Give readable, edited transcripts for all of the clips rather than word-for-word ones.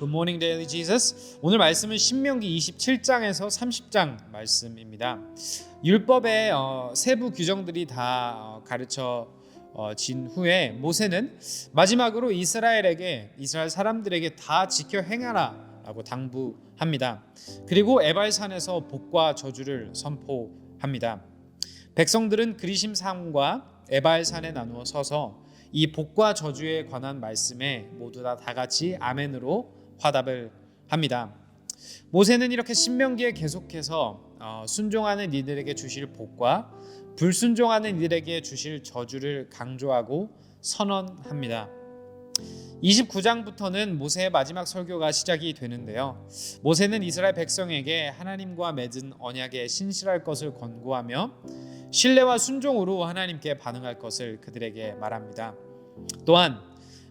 Good morning, Daily Jesus. 오늘 말씀은 신명기 27장에서 30장 말씀입니다. 율법의 세부 규정들이 다 가르쳐 진 후에 모세는 마지막으로 이스라엘 사람들에게 다 지켜 행하라라고 당부합니다. 그리고 에발산에서 복과 저주를 선포합니다. 백성들은 그리심 산과 에발산에 나누어 서서 이 복과 저주에 관한 말씀에 모두 다 같이 아멘으로 화답을 합니다. 모세는 이렇게 신명기에 계속해서 순종하는 이들에게 주실 복과 불순종하는 이들에게 주실 저주를 강조하고 선언합니다. 29장부터는 모세의 마지막 설교가 시작이 되는데요. 모세는 이스라엘 백성에게 하나님과 맺은 언약에 신실할 것을 권고하며 신뢰와 순종으로 하나님께 반응할 것을 그들에게 말합니다. 또한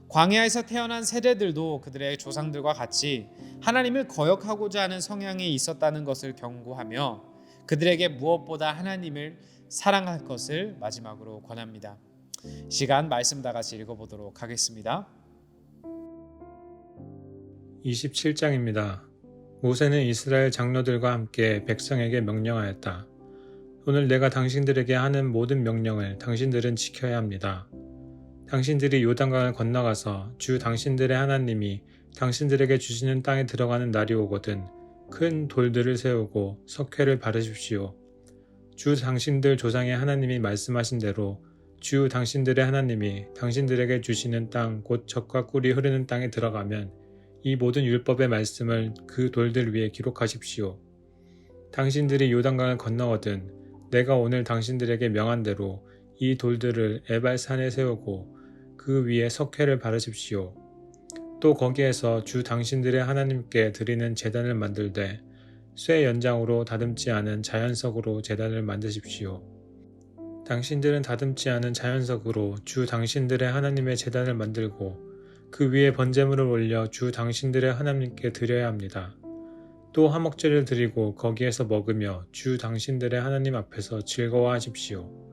광야에서 태어난 세대들도 그들의 조상들과 같이 하나님을 거역하고자 하는 성향이 있었다는 것을 경고하며 그들에게 무엇보다 하나님을 사랑할 것을 마지막으로 권합니다. 시간 말씀 다 같이 읽어보도록 하겠습니다. 27장입니다. 모세는 이스라엘 장로들과 함께 백성에게 명령하였다. 오늘 내가 당신들에게 하는 모든 명령을 당신들은 지켜야 합니다. 당신들이 요단강을 건너가서 주 당신들의 하나님이 당신들에게 주시는 땅에 들어가는 날이 오거든 큰 돌들을 세우고 석회를 바르십시오. 주 당신들 조상의 하나님이 말씀하신 대로 주 당신들의 하나님이 당신들에게 주시는 땅 곧 젖과 꿀이 흐르는 땅에 들어가면 이 모든 율법의 말씀을 그 돌들 위에 기록하십시오. 당신들이 요단강을 건너거든 내가 오늘 당신들에게 명한 대로 이 돌들을 에발산에 세우고 그 위에 석회를 바르십시오. 또 거기에서 주 당신들의 하나님께 드리는 제단을 만들되 쇠 연장으로 다듬지 않은 자연석으로 제단을 만드십시오. 당신들은 다듬지 않은 자연석으로 주 당신들의 하나님의 제단을 만들고 그 위에 번제물을 올려 주 당신들의 하나님께 드려야 합니다. 또 화목제를 드리고 거기에서 먹으며 주 당신들의 하나님 앞에서 즐거워하십시오.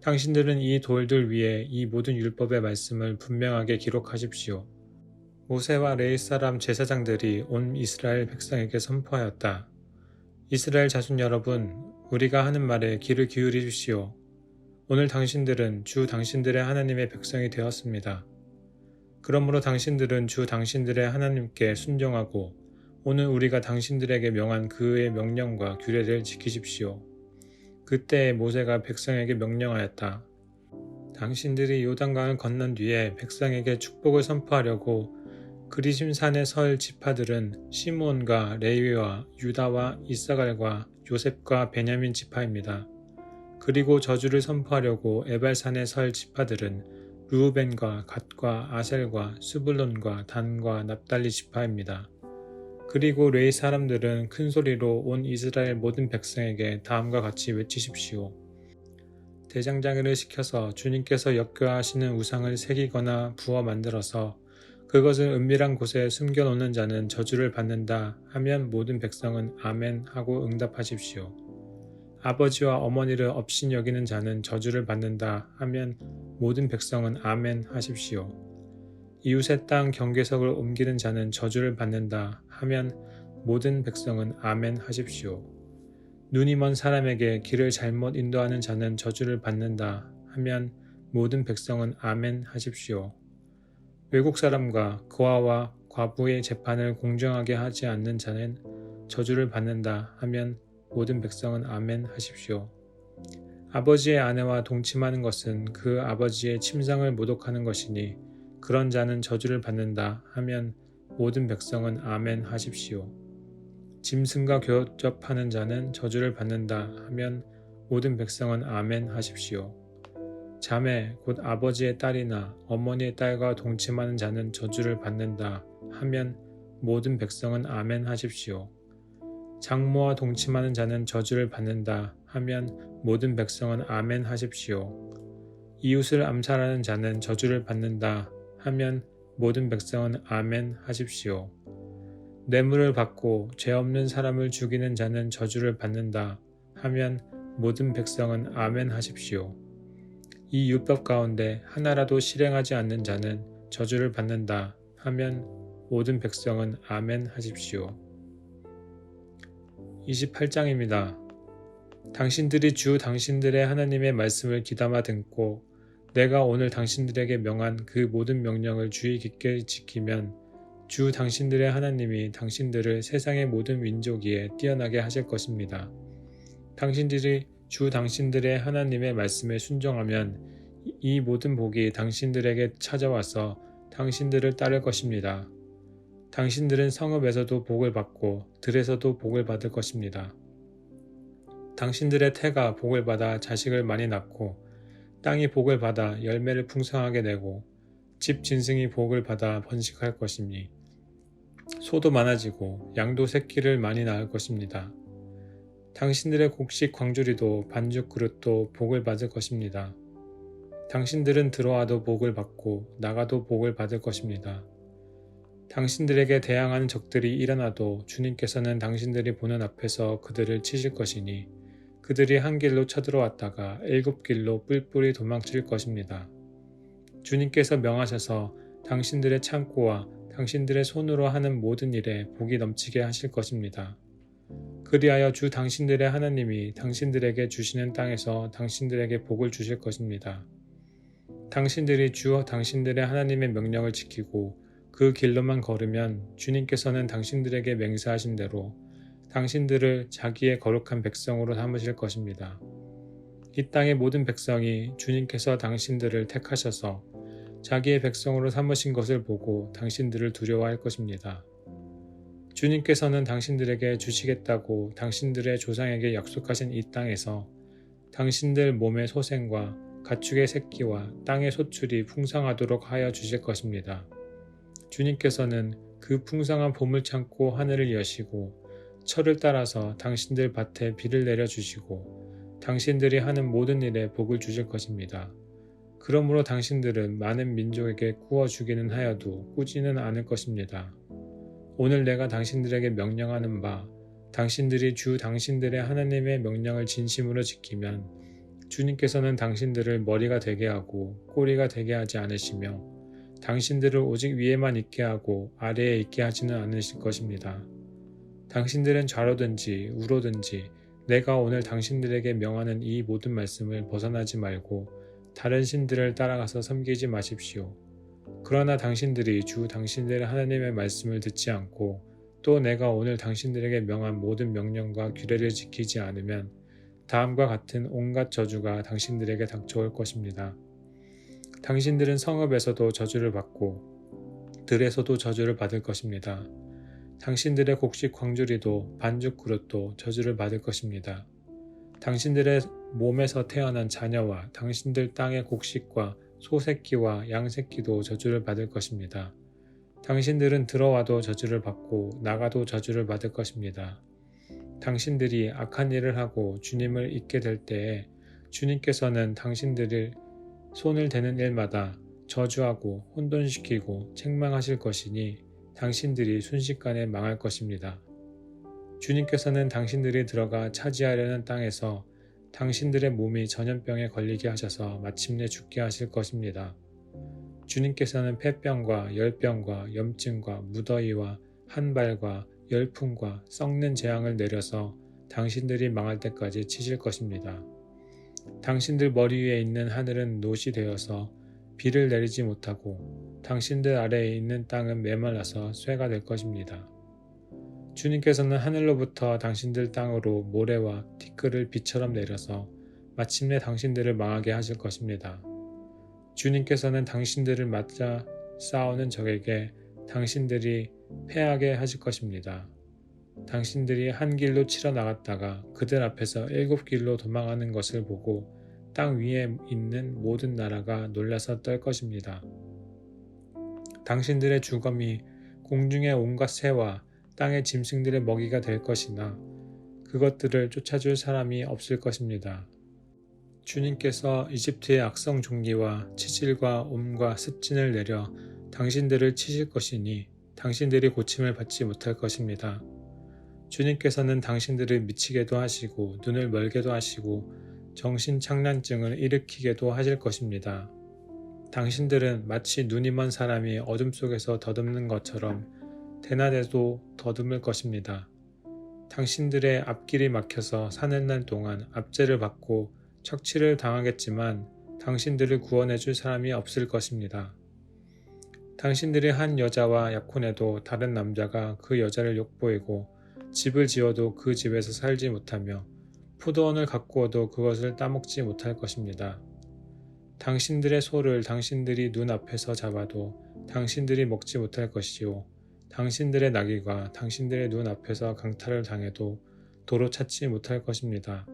당신들은 이 돌들 위에 이 모든 율법의 말씀을 분명하게 기록하십시오. 모세와 레위 사람 제사장들이 온 이스라엘 백성에게 선포하였다. 이스라엘 자손 여러분, 우리가 하는 말에 귀를 기울이십시오. 오늘 당신들은 주 당신들의 하나님의 백성이 되었습니다. 그러므로 당신들은 주 당신들의 하나님께 순종하고 오늘 우리가 당신들에게 명한 그의 명령과 규례를 지키십시오. 그때 모세가 백성에게 명령하였다. 당신들이 요단강을 건넌 뒤에 백성에게 축복을 선포하려고 그리심 산에 설 지파들은 시므온과 레위와 유다와 이사갈과 요셉과 베냐민 지파입니다. 그리고 저주를 선포하려고 에발산에 설 지파들은 르우벤과 갓과 아셀과 스불론과 단과 납달리 지파입니다. 그리고 레위 사람들은 큰 소리로 온 이스라엘 모든 백성에게 다음과 같이 외치십시오. 대장장이를 시켜서 주님께서 역교하시는 우상을 새기거나 부어 만들어서 그것을 은밀한 곳에 숨겨놓는 자는 저주를 받는다 하면 모든 백성은 아멘 하고 응답하십시오. 아버지와 어머니를 업신 여기는 자는 저주를 받는다 하면 모든 백성은 아멘 하십시오. 이웃의 땅 경계석을 옮기는 자는 저주를 받는다 하면 모든 백성은 아멘 하십시오. 눈이 먼 사람에게 길을 잘못 인도하는 자는 저주를 받는다 하면 모든 백성은 아멘 하십시오. 외국 사람과 고아와 과부의 재판을 공정하게 하지 않는 자는 저주를 받는다 하면 모든 백성은 아멘 하십시오. 아버지의 아내와 동침하는 것은 그 아버지의 침상을 모독하는 것이니 그런 자는 저주를 받는다 하면 모든 백성은 아멘 하십시오. 짐승과 교접하는 자는 저주를 받는다 하면 모든 백성은 아멘 하십시오. 자매 곧 아버지의 딸이나 어머니의 딸과 동침하는 자는 저주를 받는다 하면 모든 백성은 아멘 하십시오. 장모와 동침하는 자는 저주를 받는다 하면 모든 백성은 아멘 하십시오. 이웃을 암살하는 자는 저주를 받는다 하면 모든 백성은 아멘 하십시오. 뇌물을 받고 죄 없는 사람을 죽이는 자는 저주를 받는다 하면 모든 백성은 아멘 하십시오. 이 율법 가운데 하나라도 실행하지 않는 자는 저주를 받는다 하면 모든 백성은 아멘 하십시오. 28장입니다. 당신들이 주 당신들의 하나님의 말씀을 귀담아 듣고 내가 오늘 당신들에게 명한 그 모든 명령을 주의 깊게 지키면 주 당신들의 하나님이 당신들을 세상의 모든 민족 위에 뛰어나게 하실 것입니다. 당신들이 주 당신들의 하나님의 말씀에 순종하면 이 모든 복이 당신들에게 찾아와서 당신들을 따를 것입니다. 당신들은 성읍에서도 복을 받고 들에서도 복을 받을 것입니다. 당신들의 태가 복을 받아 자식을 많이 낳고 땅이 복을 받아 열매를 풍성하게 내고 집 짐승이 복을 받아 번식할 것이니 소도 많아지고 양도 새끼를 많이 낳을 것입니다. 당신들의 곡식 광주리도 반죽 그릇도 복을 받을 것입니다. 당신들은 들어와도 복을 받고 나가도 복을 받을 것입니다. 당신들에게 대항하는 적들이 일어나도 주님께서는 당신들이 보는 앞에서 그들을 치실 것이니 그들이 한 길로 쳐들어왔다가 7길로 뿔뿔이 도망칠 것입니다. 주님께서 명하셔서 당신들의 창고와 당신들의 손으로 하는 모든 일에 복이 넘치게 하실 것입니다. 그리하여 주 당신들의 하나님이 당신들에게 주시는 땅에서 당신들에게 복을 주실 것입니다. 당신들이 주 당신들의 하나님의 명령을 지키고 그 길로만 걸으면 주님께서는 당신들에게 맹세하신 대로 당신들을 자기의 거룩한 백성으로 삼으실 것입니다. 이 땅의 모든 백성이 주님께서 당신들을 택하셔서 자기의 백성으로 삼으신 것을 보고 당신들을 두려워할 것입니다. 주님께서는 당신들에게 주시겠다고 당신들의 조상에게 약속하신 이 땅에서 당신들 몸의 소생과 가축의 새끼와 땅의 소출이 풍성하도록 하여 주실 것입니다. 주님께서는 그 풍성한 봄을 참고 하늘을 여시고 철을 따라서 당신들 밭에 비를 내려주시고 당신들이 하는 모든 일에 복을 주실 것입니다. 그러므로 당신들은 많은 민족에게 구워주기는 하여도 꾸지는 않을 것입니다. 오늘 내가 당신들에게 명령하는 바 당신들이 주 당신들의 하나님의 명령을 진심으로 지키면 주님께서는 당신들을 머리가 되게 하고 꼬리가 되게 하지 않으시며 당신들을 오직 위에만 있게 하고 아래에 있게 하지는 않으실 것입니다. 당신들은 좌로든지 우로든지 내가 오늘 당신들에게 명하는 이 모든 말씀을 벗어나지 말고 다른 신들을 따라가서 섬기지 마십시오. 그러나 당신들이 주 당신들의 하나님의 말씀을 듣지 않고 또 내가 오늘 당신들에게 명한 모든 명령과 규례를 지키지 않으면 다음과 같은 온갖 저주가 당신들에게 닥쳐올 것입니다. 당신들은 성읍에서도 저주를 받고 들에서도 저주를 받을 것입니다. 당신들의 곡식 광주리도 반죽 그릇도 저주를 받을 것입니다. 당신들의 몸에서 태어난 자녀와 당신들 땅의 곡식과 소새끼와 양새끼도 저주를 받을 것입니다. 당신들은 들어와도 저주를 받고 나가도 저주를 받을 것입니다. 당신들이 악한 일을 하고 주님을 잊게 될 때에 주님께서는 당신들을 손을 대는 일마다 저주하고 혼돈시키고 책망하실 것이니 당신들이 순식간에 망할 것입니다. 주님께서는 당신들이 들어가 차지하려는 땅에서 당신들의 몸이 전염병에 걸리게 하셔서 마침내 죽게 하실 것입니다. 주님께서는 폐병과 열병과 염증과 무더위와 한발과 열풍과 썩는 재앙을 내려서 당신들이 망할 때까지 치실 것입니다. 당신들 머리 위에 있는 하늘은 노시 되어서 비를 내리지 못하고 당신들 아래에 있는 땅은 메말라서 쇠가 될 것입니다. 주님께서는 하늘로부터 당신들 땅으로 모래와 티끌을 비처럼 내려서 마침내 당신들을 망하게 하실 것입니다. 주님께서는 당신들을 맞아 싸우는 적에게 당신들이 패하게 하실 것입니다. 당신들이 한 길로 치러 나갔다가 그들 앞에서 7길로 도망하는 것을 보고 땅 위에 있는 모든 나라가 놀라서 떨 것입니다. 당신들의 주검이 공중의 온갖 새와 땅의 짐승들의 먹이가 될 것이나 그것들을 쫓아줄 사람이 없을 것입니다. 주님께서 이집트의 악성 종기와 치질과 옴과 습진을 내려 당신들을 치실 것이니 당신들이 고침을 받지 못할 것입니다. 주님께서는 당신들을 미치게도 하시고 눈을 멀게도 하시고 정신착란증을 일으키게도 하실 것입니다. 당신들은 마치 눈이 먼 사람이 어둠 속에서 더듬는 것처럼 대낮에도 더듬을 것입니다. 당신들의 앞길이 막혀서 사는 날 동안 압제를 받고 척취를 당하겠지만 당신들을 구원해 줄 사람이 없을 것입니다. 당신들이 한 여자와 약혼해도 다른 남자가 그 여자를 욕보이고 집을 지어도 그 집에서 살지 못하며 포도원을 가꾸어도 그것을 따먹지 못할 것입니다. 당신들의 소를 당신들이 눈앞에서 잡아도 당신들이 먹지 못할 것이요 당신들의 나귀가 당신들의 눈앞에서 강탈을 당해도 도로 찾지 못할 것입니다.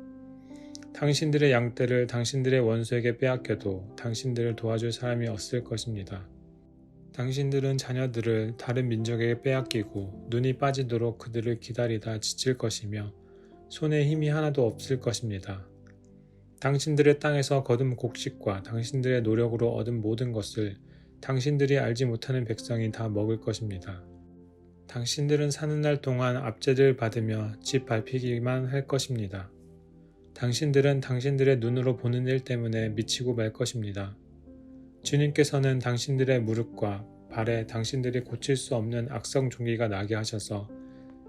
당신들의 양떼를 당신들의 원수에게 빼앗겨도 당신들을 도와줄 사람이 없을 것입니다. 당신들은 자녀들을 다른 민족에게 빼앗기고 눈이 빠지도록 그들을 기다리다 지칠 것이며 손에 힘이 하나도 없을 것입니다. 당신들의 땅에서 거둔 곡식과 당신들의 노력으로 얻은 모든 것을 당신들이 알지 못하는 백성이 다 먹을 것입니다. 당신들은 사는 날 동안 압제를 받으며 집 밟히기만 할 것입니다. 당신들은 당신들의 눈으로 보는 일 때문에 미치고 말 것입니다. 주님께서는 당신들의 무릎과 발에 당신들이 고칠 수 없는 악성 종기가 나게 하셔서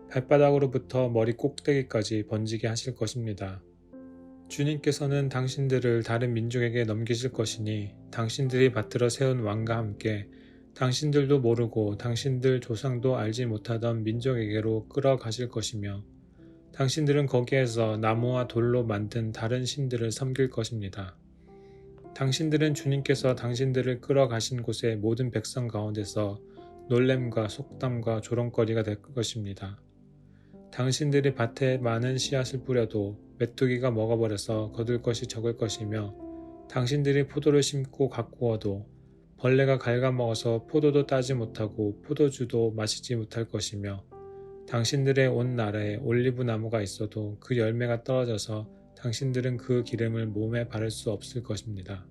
발바닥으로부터 머리 꼭대기까지 번지게 하실 것입니다. 주님께서는 당신들을 다른 민족에게 넘기실 것이니 당신들이 받들어 세운 왕과 함께 당신들도 모르고 당신들 조상도 알지 못하던 민족에게로 끌어가실 것이며 당신들은 거기에서 나무와 돌로 만든 다른 신들을 섬길 것입니다. 당신들은 주님께서 당신들을 끌어가신 곳의 모든 백성 가운데서 놀램과 속담과 조롱거리가 될 것입니다. 당신들이 밭에 많은 씨앗을 뿌려도 메뚜기가 먹어버려서 거둘 것이 적을 것이며 당신들이 포도를 심고 가꾸어도 벌레가 갉아먹어서 포도도 따지 못하고 포도주도 마시지 못할 것이며 당신들의 온 나라에 올리브 나무가 있어도 그 열매가 떨어져서 당신들은 그 기름을 몸에 바를 수 없을 것입니다.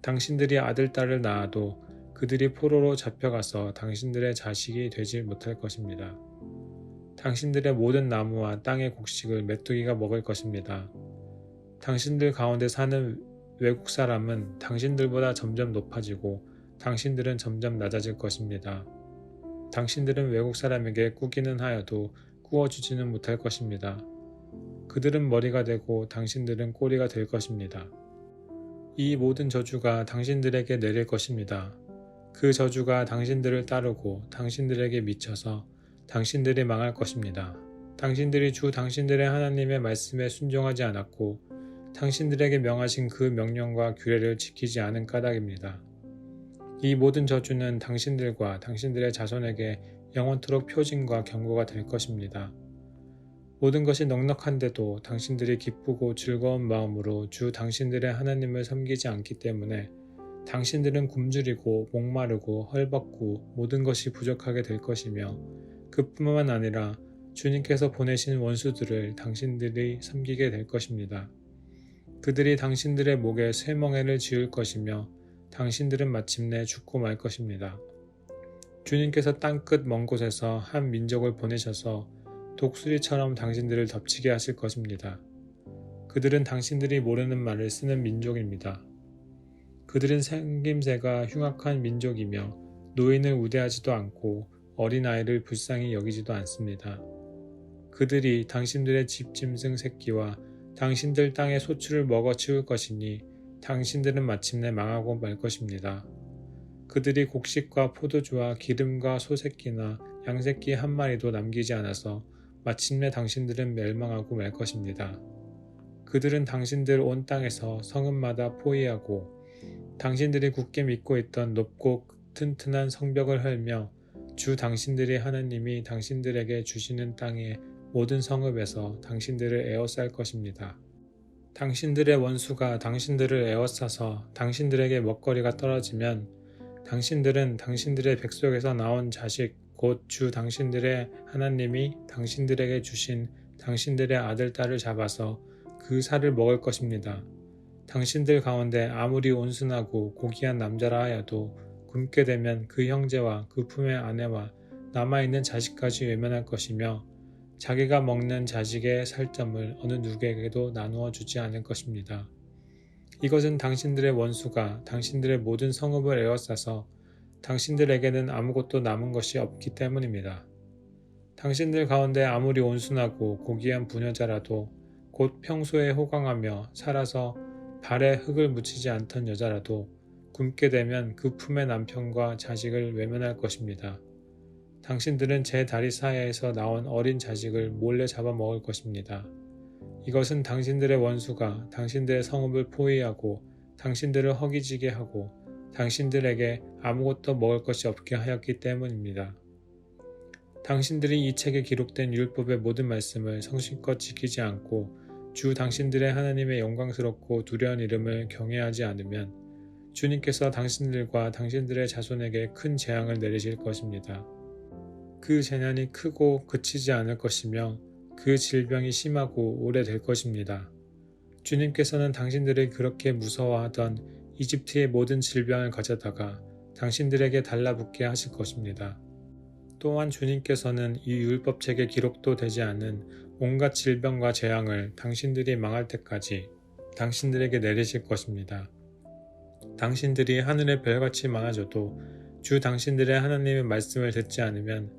당신들이 아들, 딸을 낳아도 그들이 포로로 잡혀가서 당신들의 자식이 되지 못할 것입니다. 당신들의 모든 나무와 땅의 곡식을 메뚜기가 먹을 것입니다. 당신들 가운데 사는 외국 사람은 당신들보다 점점 높아지고 당신들은 점점 낮아질 것입니다. 당신들은 외국 사람에게 꾸기는 하여도 꾸어주지는 못할 것입니다. 그들은 머리가 되고 당신들은 꼬리가 될 것입니다. 이 모든 저주가 당신들에게 내릴 것입니다. 그 저주가 당신들을 따르고 당신들에게 미쳐서 당신들이 망할 것입니다. 당신들이 주 당신들의 하나님의 말씀에 순종하지 않았고 당신들에게 명하신 그 명령과 규례를 지키지 않은 까닭입니다. 이 모든 저주는 당신들과 당신들의 자손에게 영원토록 표징과 경고가 될 것입니다. 모든 것이 넉넉한데도 당신들이 기쁘고 즐거운 마음으로 주 당신들의 하나님을 섬기지 않기 때문에 당신들은 굶주리고 목마르고 헐벗고 모든 것이 부족하게 될 것이며 그뿐만 아니라 주님께서 보내신 원수들을 당신들이 섬기게 될 것입니다. 그들이 당신들의 목에 쇠멍에를 지을 것이며 당신들은 마침내 죽고 말 것입니다. 주님께서 땅끝 먼 곳에서 한 민족을 보내셔서 독수리처럼 당신들을 덮치게 하실 것입니다. 그들은 당신들이 모르는 말을 쓰는 민족입니다. 그들은 생김새가 흉악한 민족이며 노인을 우대하지도 않고 어린아이를 불쌍히 여기지도 않습니다. 그들이 당신들의 집짐승 새끼와 당신들 땅의 소출을 먹어 치울 것이니 당신들은 마침내 망하고 말 것입니다. 그들이 곡식과 포도주와 기름과 소새끼나 양새끼 한 마리도 남기지 않아서 마침내 당신들은 멸망하고 말 것입니다. 그들은 당신들 온 땅에서 성읍마다 포위하고 당신들이 굳게 믿고 있던 높고 튼튼한 성벽을 헐며 주 당신들의 하나님이 당신들에게 주시는 땅의 모든 성읍에서 당신들을 에워쌀 것입니다. 당신들의 원수가 당신들을 에워싸서 당신들에게 먹거리가 떨어지면 당신들은 당신들의 백속에서 나온 자식 곧 주 당신들의 하나님이 당신들에게 주신 당신들의 아들, 딸을 잡아서 그 살을 먹을 것입니다. 당신들 가운데 아무리 온순하고 고귀한 남자라 하여도 굶게 되면 그 형제와 그 품의 아내와 남아있는 자식까지 외면할 것이며 자기가 먹는 자식의 살점을 어느 누구에게도 나누어 주지 않을 것입니다. 이것은 당신들의 원수가 당신들의 모든 성읍을 에워싸서 당신들에게는 아무것도 남은 것이 없기 때문입니다. 당신들 가운데 아무리 온순하고 고귀한 부녀자라도 곧 평소에 호강하며 살아서 발에 흙을 묻히지 않던 여자라도 굶게 되면 그 품의 남편과 자식을 외면할 것입니다. 당신들은 제 다리 사이에서 나온 어린 자식을 몰래 잡아먹을 것입니다. 이것은 당신들의 원수가 당신들의 성읍을 포위하고 당신들을 허기지게 하고 당신들에게 아무것도 먹을 것이 없게 하였기 때문입니다. 당신들이 이 책에 기록된 율법의 모든 말씀을 성실껏 지키지 않고 주 당신들의 하나님의 영광스럽고 두려운 이름을 경외하지 않으면 주님께서 당신들과 당신들의 자손에게 큰 재앙을 내리실 것입니다. 그 재난이 크고 그치지 않을 것이며 그 질병이 심하고 오래될 것입니다. 주님께서는 당신들이 그렇게 무서워하던 이집트의 모든 질병을 가져다가 당신들에게 달라붙게 하실 것입니다. 또한 주님께서는 이 율법책에 기록도 되지 않은 온갖 질병과 재앙을 당신들이 망할 때까지 당신들에게 내리실 것입니다. 당신들이 하늘의 별같이 많아져도 주 당신들의 하나님의 말씀을 듣지 않으면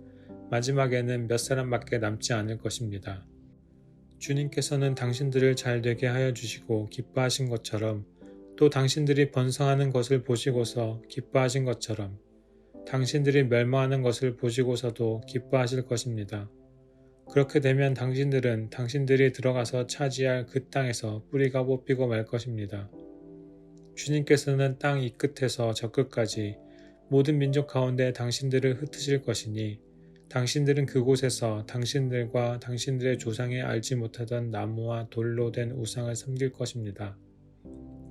마지막에는 몇 사람밖에 남지 않을 것입니다. 주님께서는 당신들을 잘 되게 하여 주시고 기뻐하신 것처럼 또 당신들이 번성하는 것을 보시고서 기뻐하신 것처럼 당신들이 멸망하는 것을 보시고서도 기뻐하실 것입니다. 그렇게 되면 당신들은 당신들이 들어가서 차지할 그 땅에서 뿌리가 뽑히고 말 것입니다. 주님께서는 땅 이 끝에서 저 끝까지 모든 민족 가운데 당신들을 흩으실 것이니 당신들은 그곳에서 당신들과 당신들의 조상이 알지 못하던 나무와 돌로 된 우상을 섬길 것입니다.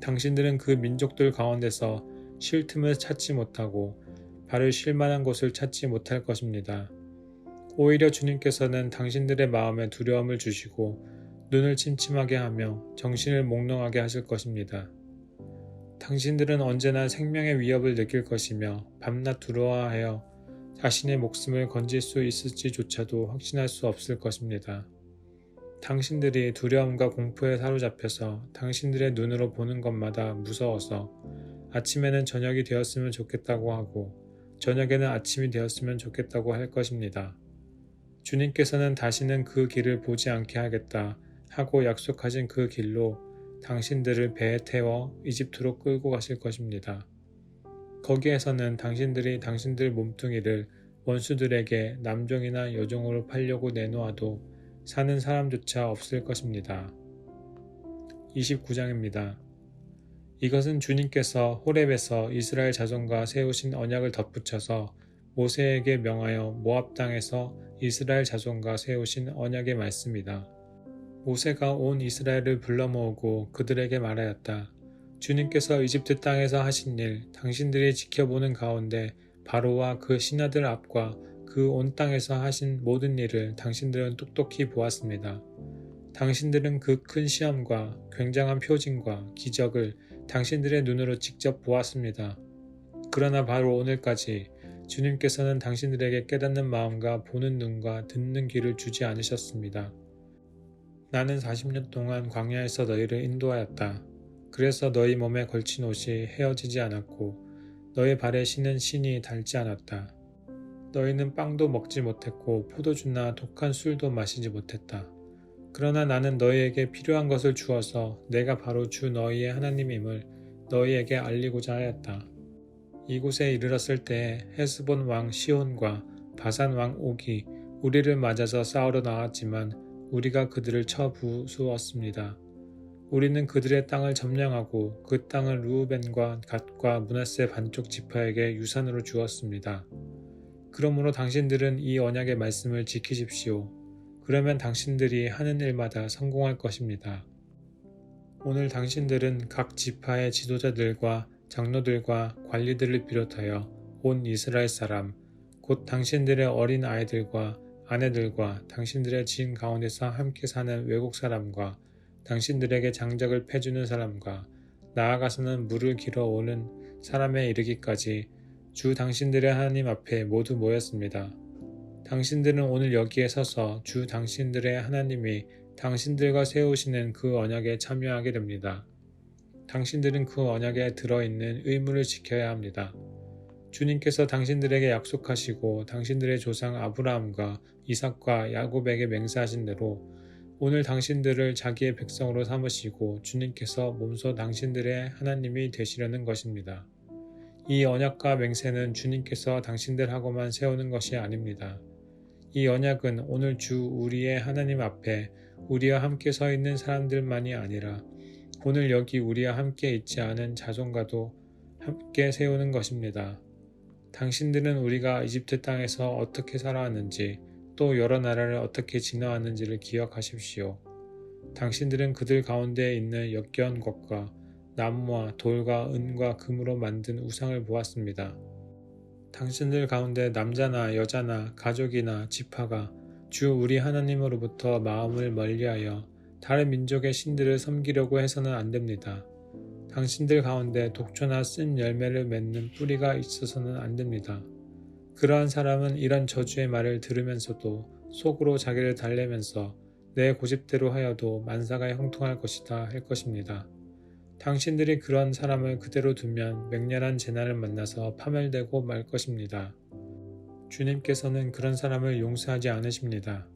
당신들은 그 민족들 가운데서 쉴 틈을 찾지 못하고 발을 쉴 만한 곳을 찾지 못할 것입니다. 오히려 주님께서는 당신들의 마음에 두려움을 주시고 눈을 침침하게 하며 정신을 몽롱하게 하실 것입니다. 당신들은 언제나 생명의 위협을 느낄 것이며 밤낮 두려워하여 자신의 목숨을 건질 수 있을지조차도 확신할 수 없을 것입니다. 당신들이 두려움과 공포에 사로잡혀서 당신들의 눈으로 보는 것마다 무서워서 아침에는 저녁이 되었으면 좋겠다고 하고 저녁에는 아침이 되었으면 좋겠다고 할 것입니다. 주님께서는 다시는 그 길을 보지 않게 하겠다 하고 약속하신 그 길로 당신들을 배에 태워 이집트로 끌고 가실 것입니다. 거기에서는 당신들이 당신들 몸뚱이를 원수들에게 남종이나 여종으로 팔려고 내놓아도 사는 사람조차 없을 것입니다. 29장입니다. 이것은 주님께서 호렙에서 이스라엘 자손과 세우신 언약을 덧붙여서 모세에게 명하여 모압 땅에서 이스라엘 자손과 세우신 언약의 말씀이다. 모세가 온 이스라엘을 불러 모으고 그들에게 말하였다. 주님께서 이집트 땅에서 하신 일, 당신들이 지켜보는 가운데 바로와 그 신하들 앞과 그 온 땅에서 하신 모든 일을 당신들은 똑똑히 보았습니다. 당신들은 그 큰 시험과 굉장한 표징과 기적을 당신들의 눈으로 직접 보았습니다. 그러나 바로 오늘까지 주님께서는 당신들에게 깨닫는 마음과 보는 눈과 듣는 귀를 주지 않으셨습니다. 나는 40년 동안 광야에서 너희를 인도하였다. 그래서 너희 몸에 걸친 옷이 헤어지지 않았고 너희 발에 신은 신이 닳지 않았다. 너희는 빵도 먹지 못했고 포도주나 독한 술도 마시지 못했다. 그러나 나는 너희에게 필요한 것을 주어서 내가 바로 주 너희의 하나님임을 너희에게 알리고자 하였다. 이곳에 이르렀을 때에 헤스본 왕 시혼과 바산 왕 옥이 우리를 맞아서 싸우러 나왔지만 우리가 그들을 쳐 부수었습니다. 우리는 그들의 땅을 점령하고 그 땅을 르우벤과 갓과 므낫세 반쪽 지파에게 유산으로 주었습니다. 그러므로 당신들은 이 언약의 말씀을 지키십시오. 그러면 당신들이 하는 일마다 성공할 것입니다. 오늘 당신들은 각 지파의 지도자들과 장로들과 관리들을 비롯하여 온 이스라엘 사람, 곧 당신들의 어린 아이들과 아내들과 당신들의 지인 가운데서 함께 사는 외국 사람과 당신들에게 장작을 패주는 사람과 나아가서는 물을 길어오는 사람에 이르기까지 주 당신들의 하나님 앞에 모두 모였습니다. 당신들은 오늘 여기에 서서 주 당신들의 하나님이 당신들과 세우시는 그 언약에 참여하게 됩니다. 당신들은 그 언약에 들어있는 의무를 지켜야 합니다. 주님께서 당신들에게 약속하시고 당신들의 조상 아브라함과 이삭과 야곱에게 맹세하신 대로 오늘 당신들을 자기의 백성으로 삼으시고 주님께서 몸소 당신들의 하나님이 되시려는 것입니다. 이 언약과 맹세는 주님께서 당신들하고만 세우는 것이 아닙니다. 이 언약은 오늘 주 우리의 하나님 앞에 우리와 함께 서 있는 사람들만이 아니라 오늘 여기 우리와 함께 있지 않은 자손과도 함께 세우는 것입니다. 당신들은 우리가 이집트 땅에서 어떻게 살아왔는지 또 여러 나라를 어떻게 지나왔는지를 기억하십시오. 당신들은 그들 가운데 있는 역겨운 것과 나무와 돌과 은과 금으로 만든 우상을 보았습니다. 당신들 가운데 남자나 여자나 가족이나 지파가 주 우리 하나님으로부터 마음을 멀리하여 다른 민족의 신들을 섬기려고 해서는 안 됩니다. 당신들 가운데 독초나 쓴 열매를 맺는 뿌리가 있어서는 안 됩니다. 그러한 사람은 이런 저주의 말을 들으면서도 속으로 자기를 달래면서 내 고집대로 하여도 만사가 형통할 것이다 할 것입니다. 당신들이 그런 사람을 그대로 두면 맹렬한 재난을 만나서 파멸되고 말 것입니다. 주님께서는 그런 사람을 용서하지 않으십니다.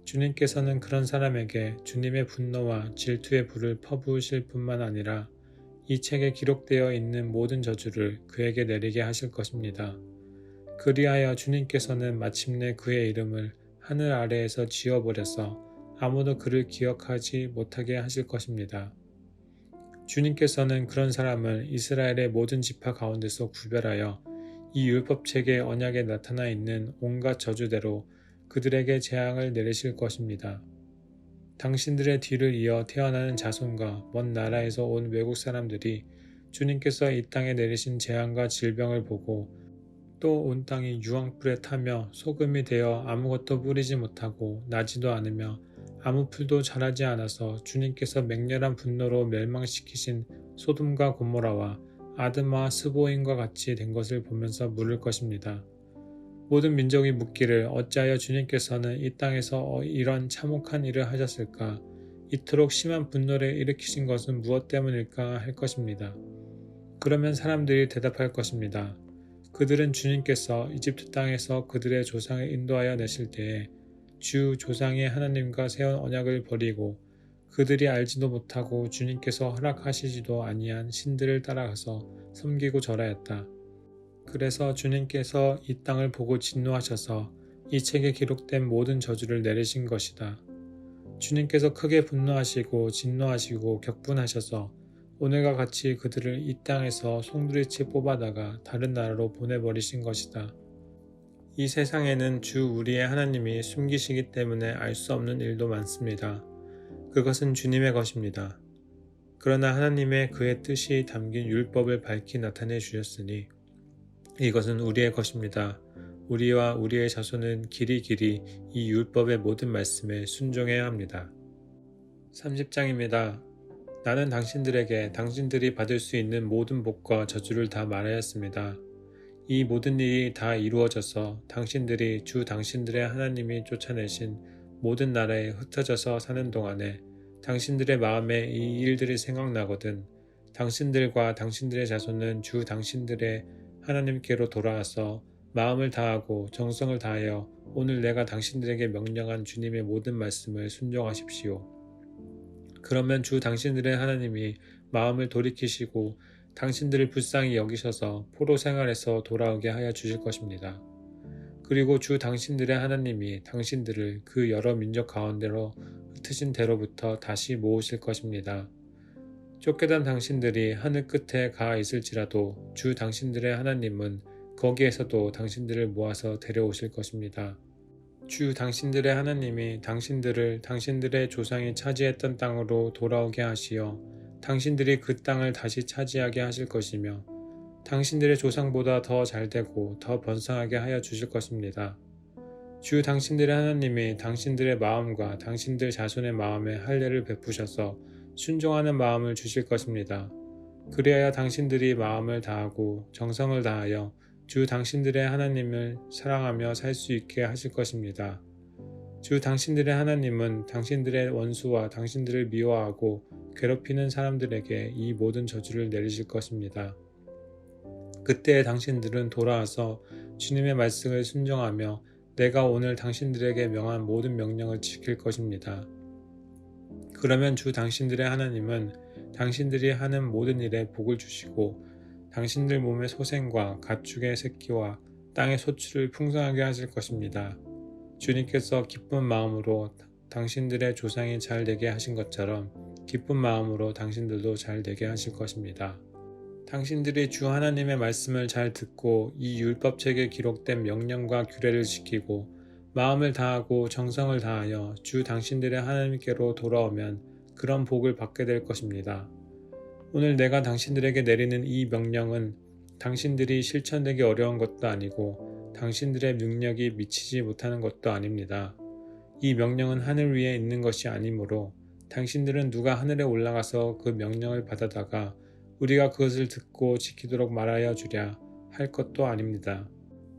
주님께서는 그런 사람에게 주님의 분노와 질투의 불을 퍼부으실 뿐만 아니라 이 책에 기록되어 있는 모든 저주를 그에게 내리게 하실 것입니다. 그리하여 주님께서는 마침내 그의 이름을 하늘 아래에서 지워버려서 아무도 그를 기억하지 못하게 하실 것입니다. 주님께서는 그런 사람을 이스라엘의 모든 지파 가운데서 구별하여 이 율법책의 언약에 나타나 있는 온갖 저주대로 그들에게 재앙을 내리실 것입니다. 당신들의 뒤를 이어 태어나는 자손과 먼 나라에서 온 외국 사람들이 주님께서 이 땅에 내리신 재앙과 질병을 보고 또 온 땅이 유황불에 타며 소금이 되어 아무것도 뿌리지 못하고 나지도 않으며 아무 풀도 자라지 않아서 주님께서 맹렬한 분노로 멸망시키신 소돔과 고모라와 아드마와 스보임과 같이 된 것을 보면서 물을 것입니다. 모든 민족이 묻기를 어찌하여 주님께서는 이 땅에서 이런 참혹한 일을 하셨을까? 이토록 심한 분노를 일으키신 것은 무엇 때문일까 할 것입니다. 그러면 사람들이 대답할 것입니다. 그들은 주님께서 이집트 땅에서 그들의 조상을 인도하여 내실 때에 주 조상의 하나님과 세운 언약을 버리고 그들이 알지도 못하고 주님께서 허락하시지도 아니한 신들을 따라가서 섬기고 절하였다. 그래서 주님께서 이 땅을 보고 진노하셔서 이 책에 기록된 모든 저주를 내리신 것이다. 주님께서 크게 분노하시고 진노하시고 격분하셔서 오늘과 같이 그들을 이 땅에서 송두리째 뽑아다가 다른 나라로 보내버리신 것이다. 이 세상에는 주 우리의 하나님이 숨기시기 때문에 알 수 없는 일도 많습니다. 그것은 주님의 것입니다. 그러나 하나님의 그의 뜻이 담긴 율법을 밝히 나타내 주셨으니 이것은 우리의 것입니다. 우리와 우리의 자손은 길이 이 율법의 모든 말씀에 순종해야 합니다. 30장입니다. 나는 당신들에게 당신들이 받을 수 있는 모든 복과 저주를 다 말하였습니다. 이 모든 일이 다 이루어져서 당신들이 주 당신들의 하나님이 쫓아내신 모든 나라에 흩어져서 사는 동안에 당신들의 마음에 이 일들이 생각나거든 당신들과 당신들의 자손은 주 당신들의 하나님께로 돌아와서 마음을 다하고 정성을 다하여 오늘 내가 당신들에게 명령한 주님의 모든 말씀을 순종하십시오. 그러면 주 당신들의 하나님이 마음을 돌이키시고 당신들을 불쌍히 여기셔서 포로 생활에서 돌아오게 하여 주실 것입니다. 그리고 주 당신들의 하나님이 당신들을 그 여러 민족 가운데로 흩으신 데로부터 다시 모으실 것입니다. 쫓겨난 당신들이 하늘 끝에 가 있을지라도 주 당신들의 하나님은 거기에서도 당신들을 모아서 데려오실 것입니다. 주 당신들의 하나님이 당신들을 당신들의 조상이 차지했던 땅으로 돌아오게 하시어 당신들이 그 땅을 다시 차지하게 하실 것이며 당신들의 조상보다 더 잘되고 더 번성하게 하여 주실 것입니다. 주 당신들의 하나님이 당신들의 마음과 당신들 자손의 마음에 할례를 베푸셔서 순종하는 마음을 주실 것입니다. 그리하여 당신들이 마음을 다하고 정성을 다하여 주 당신들의 하나님을 사랑하며 살 수 있게 하실 것입니다. 주 당신들의 하나님은 당신들의 원수와 당신들을 미워하고 괴롭히는 사람들에게 이 모든 저주를 내리실 것입니다. 그때 당신들은 돌아와서 주님의 말씀을 순종하며 내가 오늘 당신들에게 명한 모든 명령을 지킬 것입니다. 그러면 주 당신들의 하나님은 당신들이 하는 모든 일에 복을 주시고 당신들 몸의 소생과 가축의 새끼와 땅의 소출을 풍성하게 하실 것입니다. 주님께서 기쁜 마음으로 당신들의 조상이 잘 되게 하신 것처럼 기쁜 마음으로 당신들도 잘 되게 하실 것입니다. 당신들이 주 하나님의 말씀을 잘 듣고 이 율법책에 기록된 명령과 규례를 지키고 마음을 다하고 정성을 다하여 주 당신들의 하나님께로 돌아오면 그런 복을 받게 될 것입니다. 오늘 내가 당신들에게 내리는 이 명령은 당신들이 실천되기 어려운 것도 아니고 당신들의 능력이 미치지 못하는 것도 아닙니다. 이 명령은 하늘 위에 있는 것이 아니므로 당신들은 누가 하늘에 올라가서 그 명령을 받아다가 우리가 그것을 듣고 지키도록 말하여 주랴 할 것도 아닙니다.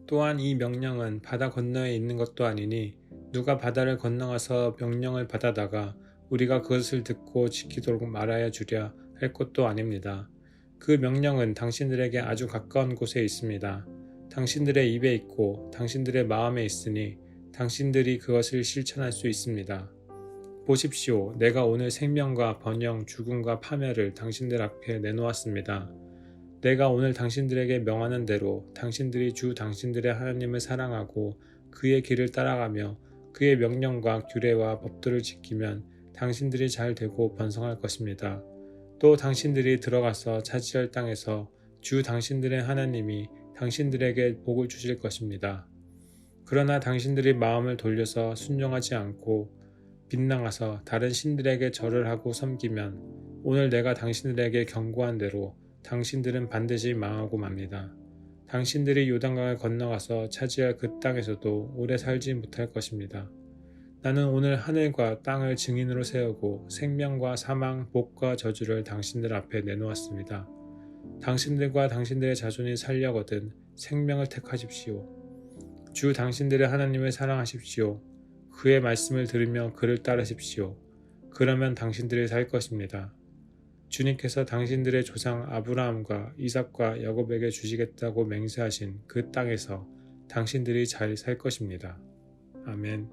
또한 이 명령은 바다 건너에 있는 것도 아니니 누가 바다를 건너가서 명령을 받아다가 우리가 그것을 듣고 지키도록 말하여 주랴 할 것도 아닙니다. 그 명령은 당신들에게 아주 가까운 곳에 있습니다. 당신들의 입에 있고 당신들의 마음에 있으니 당신들이 그것을 실천할 수 있습니다. 보십시오. 내가 오늘 생명과 번영, 죽음과 파멸을 당신들 앞에 내놓았습니다. 내가 오늘 당신들에게 명하는 대로 당신들이 주 당신들의 하나님을 사랑하고 그의 길을 따라가며 그의 명령과 규례와 법도를 지키면 당신들이 잘 되고 번성할 것입니다. 또 당신들이 들어가서 차지할 땅에서 주 당신들의 하나님이 당신들에게 복을 주실 것입니다. 그러나 당신들이 마음을 돌려서 순종하지 않고 빗나가서 다른 신들에게 절을 하고 섬기면 오늘 내가 당신들에게 경고한 대로 당신들은 반드시 망하고 맙니다. 당신들이 요단강을 건너가서 차지할 그 땅에서도 오래 살지 못할 것입니다. 나는 오늘 하늘과 땅을 증인으로 세우고 생명과 사망, 복과 저주를 당신들 앞에 내놓았습니다. 당신들과 당신들의 자손이 살려거든 생명을 택하십시오. 주 당신들의 하나님을 사랑하십시오. 그의 말씀을 들으며 그를 따르십시오. 그러면 당신들이 살 것입니다. 주님께서 당신들의 조상 아브라함과 이삭과 야곱에게 주시겠다고 맹세하신 그 땅에서 당신들이 잘 살 것입니다. 아멘.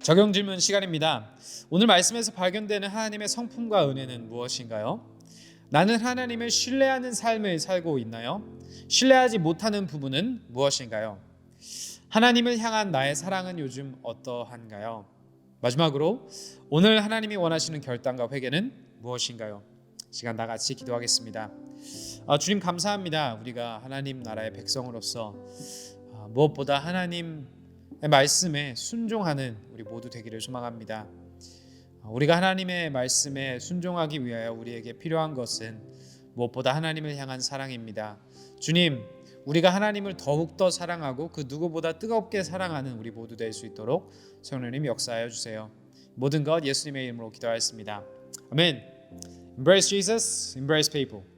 적용 질문 시간입니다. 오늘 말씀에서 발견되는 하나님의 성품과 은혜는 무엇인가요? 나는 하나님을 신뢰하는 삶을 살고 있나요? 신뢰하지 못하는 부분은 무엇인가요? 하나님을 향한 나의 사랑은 요즘 어떠한가요? 마지막으로 오늘 하나님이 원하시는 결단과 회개는 무엇인가요? 시간 다 같이 기도하겠습니다. 주님 감사합니다. 우리가 하나님 나라의 백성으로서 무엇보다 하나님의 말씀에 순종하는 우리 모두 되기를 소망합니다. 우리가 하나님의 말씀에 순종하기 위하여 우리에게 필요한 것은 무엇보다 하나님을 향한 사랑입니다. 주님, 우리가 하나님을 더욱더 사랑하고 그 누구보다 뜨겁게 사랑하는 우리 모두 될 수 있도록 성령님 역사하여 주세요. 모든 것 예수님의 이름으로 기도하였습니다. 아멘. Embrace Jesus, embrace people.